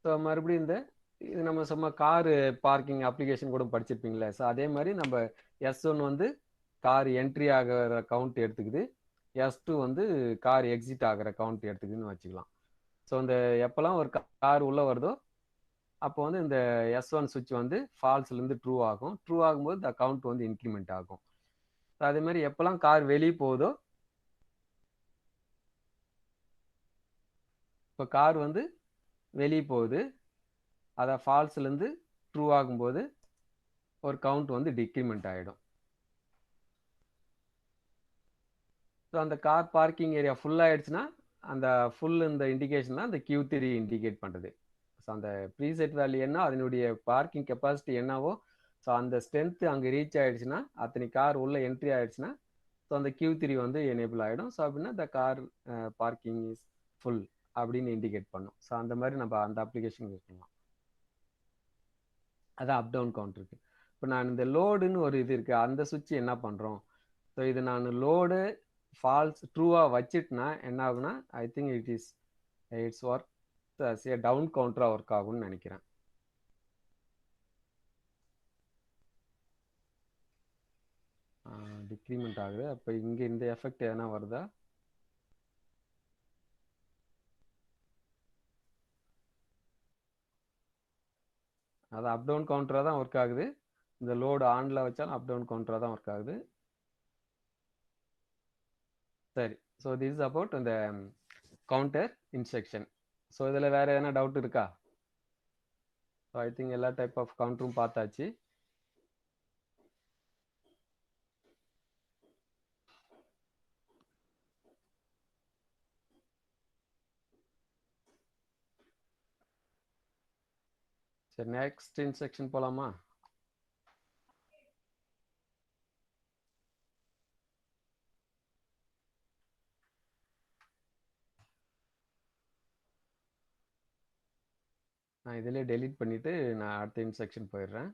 ஸோ மறுபடியும் இந்த இது நம்ம சும்மா காரு பார்க்கிங் அப்ளிகேஷன் கூட படிச்சிருப்பீங்களே. ஸோ அதே மாதிரி நம்ம S1 வந்து கார் என்ட்ரி ஆகிற கவுண்ட் எடுத்துக்குது, S2 வந்து கார் எக்ஸிட் ஆகிற கவுண்ட் எடுத்துக்குதுன்னு வச்சுக்கலாம். ஸோ இந்த எப்போல்லாம் ஒரு கார் உள்ளே வருதோ அப்போ வந்து இந்த S1 சுவிட்ச் வந்து ஃபால்ஸ்லேருந்து ட்ரூ ஆகும். ட்ரூ ஆகும்போது த கவுண்ட் வந்து இன்க்ரிமெண்ட் ஆகும். ஸோ அதே மாதிரி எப்போல்லாம் கார் வெளியே போகுதோ, இப்போ கார் வந்து வெளியே போகுது, அதை ஃபால்ஸ்லேருந்து ட்ரூ ஆகும்போது ஒரு கவுண்ட் வந்து டிக்ரிமெண்ட் ஆகிடும். ஸோ அந்த கார் பார்க்கிங் ஏரியா ஃபுல் ஆகிடுச்சுன்னா அந்த ஃபுல் இந்த இண்டிகேஷன் தான் அந்த Q3 இண்டிகேட் பண்ணுறது. ஸோ அந்த ப்ரீசெட் வேல்யூ என்ன, அதனுடைய பார்க்கிங் கெப்பாசிட்டி என்னவோ, ஸோ அந்த ஸ்ட்ரென்த்து அங்கே ரீச் ஆகிடுச்சுன்னா அத்தனை கார் உள்ளே என்ட்ரி ஆகிடுச்சுன்னா ஸோ அந்த Q3 வந்து எனேபிள் ஆகிடும். ஸோ அப்படின்னா the car parking is full அப்படின்னு இண்டிகேட் பண்ணும். ஸோ அந்த மாதிரி நம்ம அந்த அப்ளிகேஷன் யூஸ் பண்ணலாம். அதான் அப் டவுன் கவுண்ட் இருக்குது. இப்போ நான் இந்த லோடுன்னு ஒரு இது இருக்குது, அந்த சுவிட்ச் என்ன பண்ணுறோம். ஸோ இது நான் லோடு ஃபால்ஸ் ட்ரூவாக வச்சுட்டுனா என்ன ஆகுனா I think it's work down கவுண்டராக ஒர்க் ஆகும்னு நினைக்கிறேன். டிக்ரிமெண்ட் ஆகுது. அப்போ இங்கே இந்த எஃபெக்ட் எதனா வருதா? அது அப் டவுன் கவுண்டராக தான் ஒர்க் ஆகுது. இந்த லோடு ஆனில் வச்சாலும் அப் டவுன் கவுண்டராக தான் ஒர்க் ஆகுது. சரி, ஸோ திஸ் இஸ் அபவுட் இந்த கவுண்டர் இன்ஸ்ட்ரக்ஷன். ஸோ இதில் வேறு எதனா டவுட் இருக்கா? ஸோ ஐ திங்க் எல்லா டைப் ஆஃப் கவுண்டரும் பார்த்தாச்சு. சரி, நெக்ஸ்ட் இன்ஸ்ட்ரக்ஷன் போகலாமா? நான் இதிலே டெலீட் பண்ணிவிட்டு நான் அடுத்த இன்ஸ்ட்ரக்ஷன் போயிடுறேன்.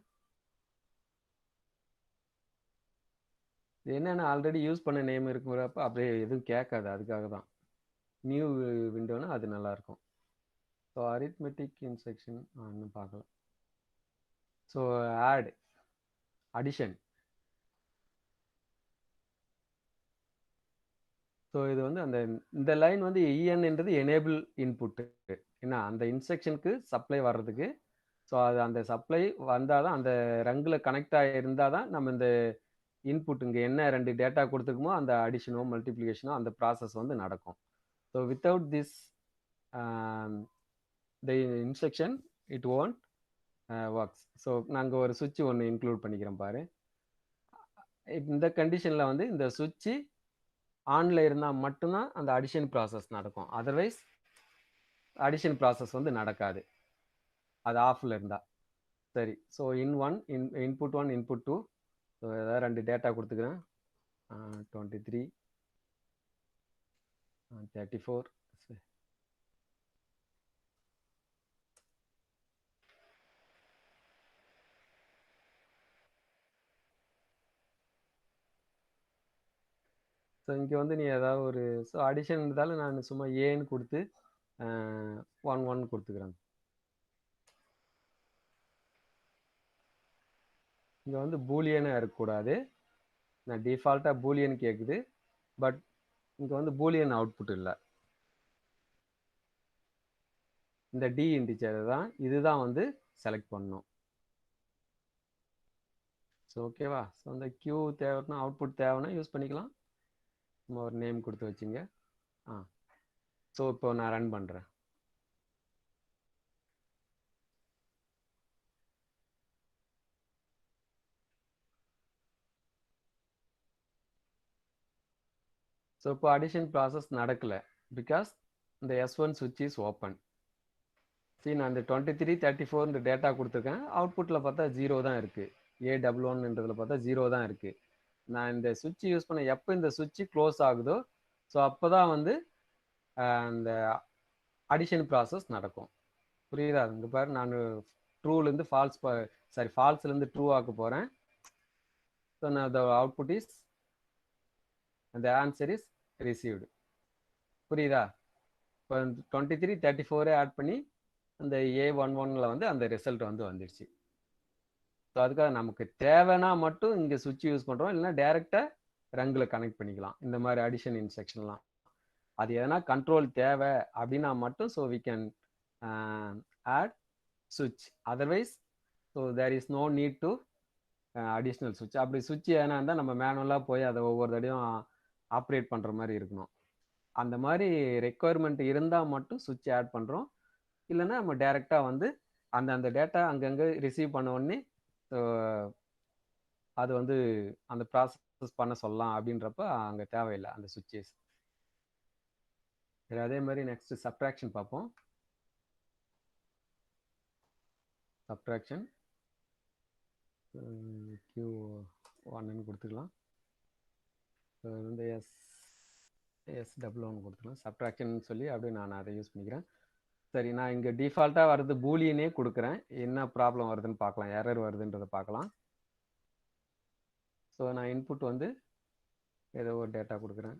இது என்னென்னா ஆல்ரெடி யூஸ் பண்ண நேம் இருக்கிறப்ப அப்படியே எதுவும் கேட்காது, அதுக்காக தான். நியூ விண்டோனா அது நல்லாயிருக்கும். ஸோ அரித்மெட்டிக் இன்ஸ்ட்ரக்ஷன் இன்னும் பார்க்கலாம். So add addition. ஸோ இது வந்து அந்த இந்த லைன் வந்து இஎன்ன்றது எனேபிள் இன்புட்டு. ஏன்னா அந்த இன்ஸ்ட்ரக்ஷனுக்கு சப்ளை வர்றதுக்கு, ஸோ அது அந்த சப்ளை வந்தால் தான், அந்த ரங்கில் கனெக்ட் ஆகியிருந்தால் தான் நம்ம இந்த இன்புட் இங்கே என்ன 2 டேட்டா கொடுத்துருக்குமோ அந்த அடிஷனோ மல்டிப்ளிகேஷனோ அந்த ப்ராசஸ் வந்து நடக்கும். So without this the instruction it won't works. So நாங்கள் ஒரு சுவிட்ச் ஒன்று இன்க்ளூட் பண்ணிக்கிறோம் பாரு. இந்த கண்டிஷனில் வந்து இந்த சுவிட்சு ஆனில் இருந்தால் மட்டும்தான் அந்த அடிஷன் ப்ராசஸ் நடக்கும். அதர்வைஸ் அடிஷன் ப்ராசஸ் வந்து நடக்காது, அது ஆஃபில் இருந்தால். சரி, ஸோ இன்புட் 1 இன்புட் 2. ஸோ ஏதாவது 2 டேட்டா கொடுத்துக்கிறேன். 23 34. ஸோ இங்கே வந்து நீ ஏதாவது ஒரு ஸோ அடிஷன் இருந்தாலும் நான் சும்மா ஏன்னு கொடுத்து 1 1 கொடுத்துக்கிறேன். இங்கே வந்து பூலியனாக இருக்கக்கூடாது. நான் டிஃபால்ட்டாக பூலியன் கேட்குது, பட் இங்கே வந்து பூலியன் அவுட்புட் இல்லை. இந்த டி இன்டிஜர் தான், இதுதான் வந்து செலக்ட் பண்ணணும். ஸோ ஓகேவா? ஸோ அந்த கியூ தேவைன்னா அவுட்புட் தேவைன்னா யூஸ் பண்ணிக்கலாம். சும்மா ஒரு நேம் கொடுத்து வச்சுங்க. ஸோ இப்போ நான் ரன் பண்ணுறேன். ஸோ இப்போ அடிஷன் ப்ராசஸ் நடக்கலை, பிகாஸ் இந்த S1 சுவிட்ச் இஸ் ஓப்பன். சரி, நான் இந்த 23 34 இந்த டேட்டா கொடுத்துருக்கேன். அவுட்புட்டில் பார்த்தா 0 தான் இருக்குது. A11ன்றதில் பார்த்தா 0 தான் இருக்குது. நான் இந்த சுவிட்ச் யூஸ் பண்ண எப்போ இந்த சுவிட்ச் க்ளோஸ் ஆகுதோ, ஸோ அப்போ தான் வந்து அந்த அடிஷன் ப்ராசஸ் நடக்கும். புரியுதா? இங்கே பாரு, நான் ட்ரூலேருந்து ஃபால்ஸ் ஃபால்ஸ்லேருந்து ட்ரூ ஆக்க போகிறேன். ஸோ நான் த அவுட்புட் இஸ் அந்த ஆன்சர் இஸ் ரிசீவ்டு. புரியுதா? இப்போ 23 34 ஆட் பண்ணி அந்த A11ல் வந்து அந்த ரிசல்ட் வந்து வந்துடுச்சு. ஸோ அதுக்காக நமக்கு தேவைன்னா மட்டும் இங்கே சுவிட்ச் யூஸ் பண்ணுறோம், இல்லைன்னா டேரெக்டாக ரங்கில் கனெக்ட் பண்ணிக்கலாம். இந்த மாதிரி அடிஷன் இன்ஸ்ட்ரக்ஷன்லாம் அது எதனா கண்ட்ரோல் தேவை அப்படின்னா மட்டும், ஸோ வி கேன் ஆட் சுவிட்ச். Otherwise so there is no need to additional சுவிட்ச். அப்படி சுவிட்ச் ஏன்னா இருந்தால் நம்ம மேனுவலாக போய் அதை ஒவ்வொரு தடையும் ஆப்ரேட் பண்ணுற மாதிரி இருக்கணும். அந்த மாதிரி ரெக்குவயர்மெண்ட் இருந்தால் மட்டும் சுவிட்ச் ஆட் பண்ணுறோம். இல்லைன்னா நம்ம டேரெக்டாக வந்து அந்த டேட்டா அங்கங்கே ரிசீவ் பண்ண உடனே அது வந்து அந்த ப்ராசஸ் பண்ண சொல்லலாம். அப்படின்றப்ப அங்கே தேவையில்லை அந்த சுவிட்சஸ். சரி, அதே மாதிரி நெக்ஸ்ட் சப்ட்ராக்ஷன் பார்ப்போம். சப்ட்ராக்ஷன் Q1 கொடுத்துக்கலாம். வந்து S11 கொடுத்துக்கலாம். சப்ட்ராக்ஷன் சொல்லி அப்படியே நான் அதை யூஸ் பண்ணிக்கிறேன். சரி, நான் இங்கே டிஃபால்ட்டாக வர்றது பூலியனே கொடுக்குறேன். என்ன ப்ராப்ளம் வருதுன்னு பார்க்கலாம், எரர் வருதுன்றதை பார்க்கலாம். ஸோ நான் இன்புட் வந்து ஏதோ ஒரு டேட்டா கொடுக்குறேன்.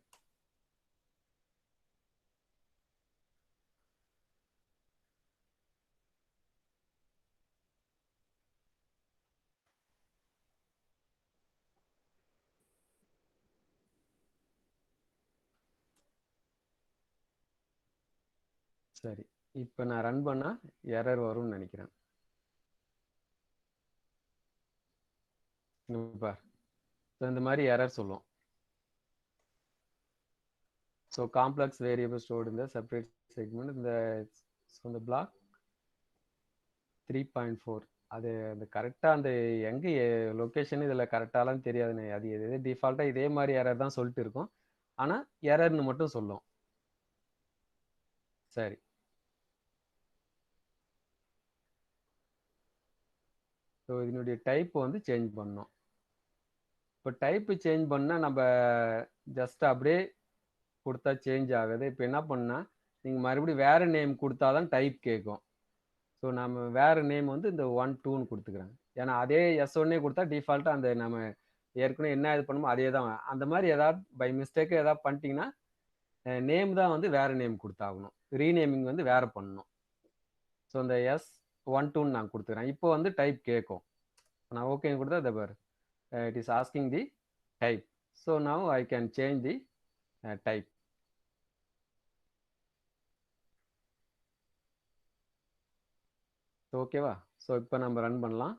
சரி, இப்போ நான் ரன் பண்ணால் எரர் வரும்னு நினைக்கிறேன். பார், ஸோ இந்த மாதிரி எரர் சொல்லும். ஸோ காம்ப்ளெக்ஸ் வேரியபிள் ஸ்டோர்டு இந்த செப்பரேட் செக்மெண்ட் இந்த பிளாக் 3.4. அது அந்த கரெக்டாக அந்த எங்கே லொக்கேஷன் இதில் கரெக்டாலாம் தெரியாதுண்ணே. அது எது டிஃபால்ட்டாக இதே மாதிரி எரர் தான் சொல்லிட்டு இருக்கும், ஆனால் எரர்னு மட்டும் சொல்லும். சரி, ஸோ இதனுடைய டைப் வந்து சேஞ்ச் பண்ணோம். இப்போ டைப்பு சேஞ்ச் பண்ணால் நம்ம ஜஸ்ட் அப்படியே கொடுத்தா சேஞ்ச் ஆகுது. இப்போ என்ன பண்ணால் நீங்கள் மறுபடியும் வேறு நேம் கொடுத்தா தான் டைப் கேட்கும். ஸோ நம்ம வேறு நேம் வந்து இந்த 1 2ன்னு கொடுத்துக்கிறேன். ஏன்னா அதே S1 கொடுத்தா டிஃபால்ட்டாக அந்த நம்ம ஏற்கனவே என்ன இது பண்ணுமோ அதே தான். அந்த மாதிரி ஏதாவது பை மிஸ்டேக்கு ஏதாவது பண்ணிட்டீங்கன்னா நேம் தான் வந்து வேறு நேம் கொடுத்தாகணும். ரீநேமிங் வந்து வேறு பண்ணணும். ஸோ இந்த S1 2ன்னு நான் கொடுத்துக்கிறேன். இப்போ வந்து டைப் கேட்கும். நான் ஓகேன்னு கொடுத்தா அதை பாரு, it is asking the type. So now I can change the type. ஓகேவா? ஸோ இப்போ நம்ம ரன் பண்ணலாம்.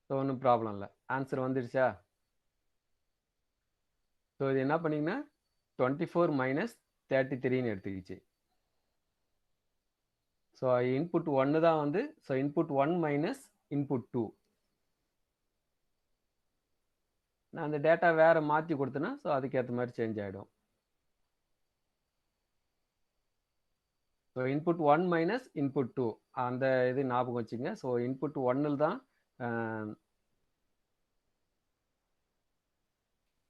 ஸோ ஒன்றும் ப்ராப்ளம் இல்லை, ஆன்சர் வந்துடுச்சா? ஸோ இது என்ன பண்ணிங்கன்னா 24 மைனஸ் 33ன்னு எடுத்துக்கிச்சு. ஸோ இன்புட் 1 தான் வந்து, ஸோ இன்புட் 1 மைனஸ் இன்புட் 2. நான் அந்த டேட்டா வேறு மாற்றி கொடுத்தேன்னா ஸோ அதுக்கேற்ற மாதிரி சேஞ்ச் ஆகிடும். ஸோ இன்புட் 1 மைனஸ் இன்புட் 2 அந்த இது ஞாபகம் வச்சுங்க. ஸோ இன்புட் 1ல் தான்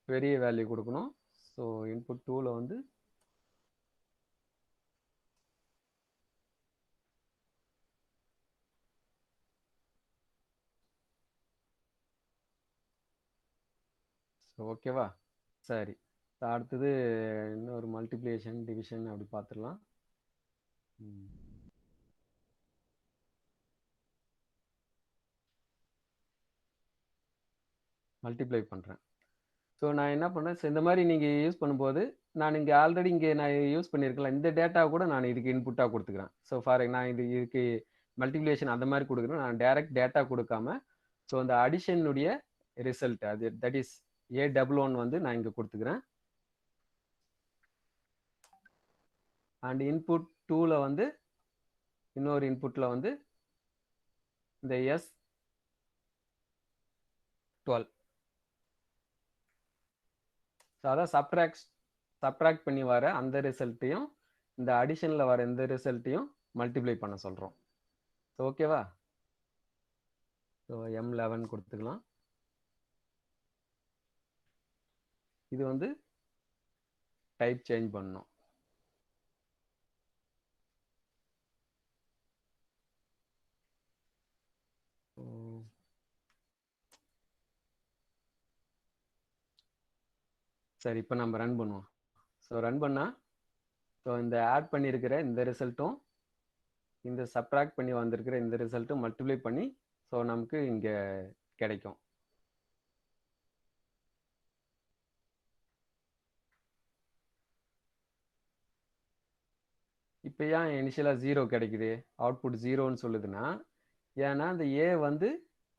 பெரிய வேல்யூ கொடுக்கணும். ஸோ இன்புட் 2ல் வந்து ஓகேவா? சரி, அடுத்தது இன்னொரு மல்டிப்ளிகேஷன் டிவிஷன் அப்படி பார்த்துடலாம். மல்டிப்ளை பண்ணுறேன். ஸோ நான் என்ன பண்ணேன், ஸோ இந்த மாதிரி நீங்கள் யூஸ் பண்ணும்போது நான் இங்கே ஆல்ரெடி இங்கே நான் யூஸ் பண்ணியிருக்கலாம். இந்த டேட்டா கூட நான் இதுக்கு இன்புட்டாக கொடுத்துக்கிறேன். ஸோ நான் இதுக்கு மல்டிப்ளிகேஷன் அந்த மாதிரி கொடுக்குறேன். நான் டைரக்ட் டேட்டா கொடுக்காம ஸோ அந்த அடிஷனுடைய ரிசல்ட் அது தட் இஸ் A11 வந்து நான் இங்கே கொடுத்துக்கிறேன். அண்ட் இன்புட் 2ல் வந்து இன்னொரு இன்புட்டில் வந்து இந்த S12. ஸோ அதான் சப்ட்ராக்ட் பண்ணி வர அந்த ரிசல்ட்டையும் இந்த அடிஷனில் வர இந்த ரிசல்ட்டையும் மல்டிப்ளை பண்ண சொல்கிறோம். ஸோ ஓகேவா? ஸோ M11 கொடுத்துக்கலாம். இது வந்து டைப் சேஞ்ச் பண்ணணும். சரி, இப்போ நம்ம ரன் பண்ணுவோம். ஸோ ரன் பண்ணால் ஸோ இந்த ஆட் பண்ணியிருக்கிற இந்த ரிசல்ட்டும் இந்த சப்ட்ராக்ட் பண்ணி வந்திருக்கிற இந்த ரிசல்ட்டும் மல்டிப்ளை பண்ணி ஸோ நமக்கு இங்கே கிடைக்கும். இப்போ ஏன் இனிஷியலாக 0 கிடைக்குது, அவுட்புட் 0ன்னு சொல்லுதுன்னா, ஏன்னா அந்த ஏ வந்து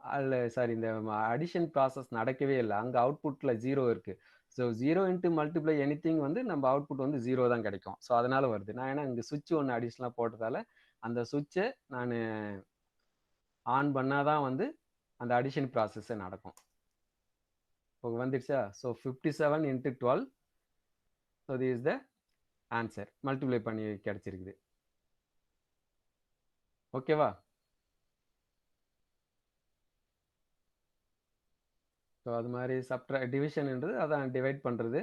அதில் சாரி இந்த அடிஷன் ப்ராசஸ் நடக்கவே இல்லை. அங்கே அவுட்புட்டில் 0 இருக்குது. ஸோ 0 இன்ட்டு மல்டிப்ளை எனிதிங் வந்து நம்ம அவுட்புட் வந்து 0 தான் கிடைக்கும். ஸோ அதனால் வருது. நான் ஏன்னா இங்கே சுவிட்ச் ஒன்று அடிஷ்னலாக போட்டதால் அந்த சுவிட்சை நான் ஆன் பண்ணால் தான் வந்து அந்த அடிஷன் ப்ராசஸே நடக்கும். இப்போ வந்துடுச்சா? So 57 into 12. So this is the answer. Multiply பண்ணி கிடைச்சிருக்குது. ஓகேவா? ஸோ அது மாதிரி டிவிஷன்ன்றது அதான் டிவைட் பண்ணுறது.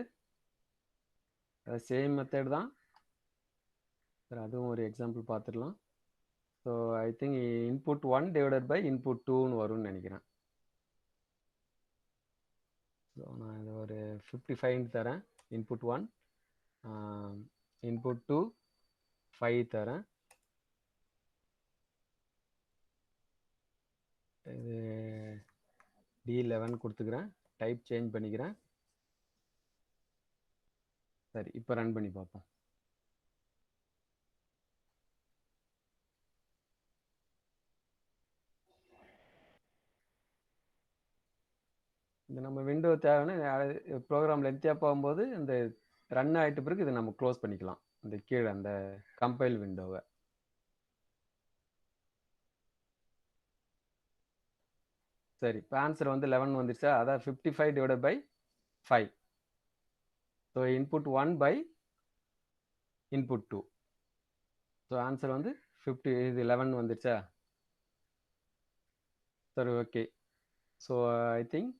சேம் மெத்தட் தான். சரி, அதுவும் ஒரு எக்ஸாம்பிள் பார்த்துடலாம். So I think input 1 divided by input 2ன்னு வரும்னு நினைக்கிறேன். ஸோ நான் இது ஒரு 55 தரேன். இன்புட் 1, இன்புட் 2 5 தரேன். இது D11 கொடுத்துக்கிறேன். டைப் சேஞ்ச் பண்ணிக்கிறேன். சரி, இப்போ ரன் பண்ணி பார்ப்போம். இந்த நம்ம விண்டோ தேவைன்னா ப்ரோக்ராம் லென்த்தியாக போகும்போது இந்த ரன் ஆகிட்ட பிறகு இதை நம்ம க்ளோஸ் பண்ணிக்கலாம். இந்த கீழே அந்த கம்பைல் விண்டோவை. சரி, இப்போ ஆன்சர் வந்து 11 வந்துருச்சா? அதான் 55 divided by 5. So input 1 by input 2. So answer வந்து 11 வந்துருச்சா? சரி, ஓகே. So I think